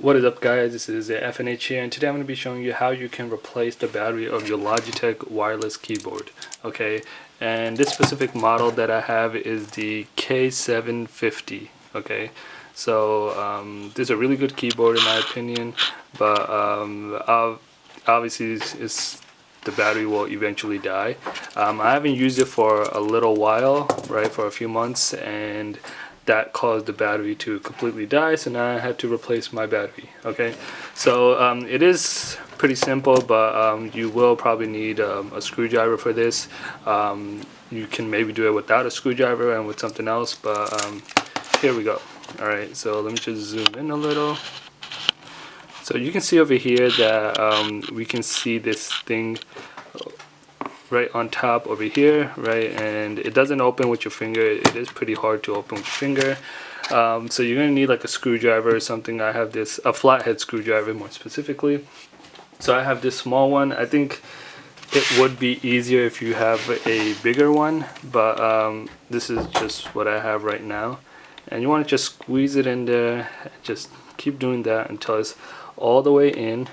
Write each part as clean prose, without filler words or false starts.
What is up, guys? This is FNH here, and today I'm going to be showing you how you can replace the battery of your Logitech wireless keyboard. Okay, and this specific model that I have is the K750. Okay, so this is a really good keyboard in my opinion, but obviously the battery will eventually die. I haven't used it for a little while, right, for a few months, and that caused the battery to completely die, so now I had to replace my battery. Okay, so it is pretty simple, but you will probably need a screwdriver for this. You can maybe do it without a screwdriver and with something else, but here we go. Alright, so let me just zoom in a little. So you can see over here that we can see this thing right on top over here, right, and it doesn't open with your finger. It is pretty hard to open with your finger, so you're gonna need like a screwdriver or something. I have this, a flathead screwdriver more specifically, so I have this small one. I think it would be easier if you have a bigger one, but this is just what I have right now, and you want to just squeeze it in there. Just keep doing that until it's all the way in,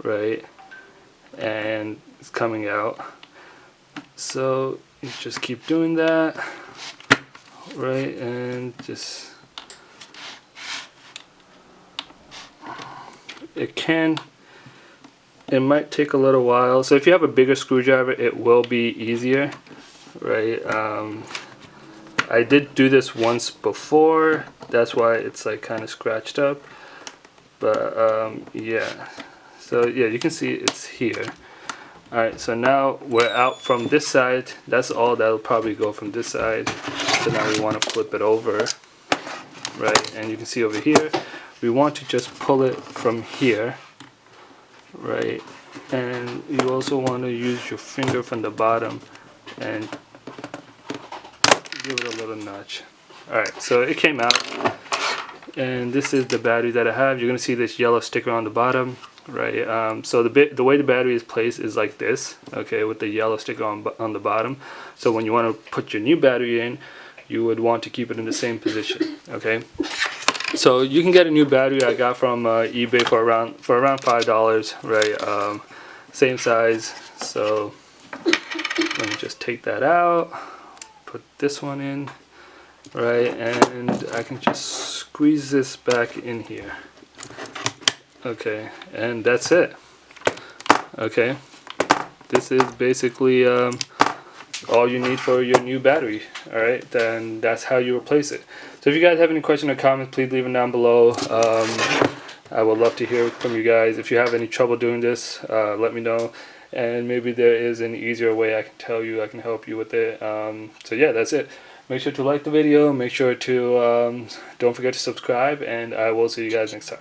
right, and it's coming out. So you just keep doing that, right, and just it might take a little while. So if you have a bigger screwdriver, it will be easier, right? I did do this once before, that's why it's like kind of scratched up, but yeah, so yeah, you can see it's here. Alright, so now we're out from this side. That's all that'll probably go from this side. So now we want to flip it over, right? And you can see over here, we want to just pull it from here, right? And you also want to use your finger from the bottom and give it a little nudge. Alright, so it came out. And this is the battery that I have. You're going to see this yellow sticker on the bottom. Right, so the way the battery is placed is like this, okay, with the yellow sticker on the bottom. So when you want to put your new battery in, you would want to keep it in the same position. Okay, so you can get a new battery I got from eBay for around $5, right? Same size. So let me just take that out, put this one in, right, and I can just squeeze this back in here. Okay, and that's it. Okay, this is basically all you need for your new battery. Alright, then that's how you replace it. So if you guys have any questions or comments, please leave them down below. I would love to hear from you guys. If you have any trouble doing this, let me know, and maybe there is an easier way I can tell you. I can help you with it. So yeah, that's it. Make sure to like the video, make sure to don't forget to subscribe, and I will see you guys next time.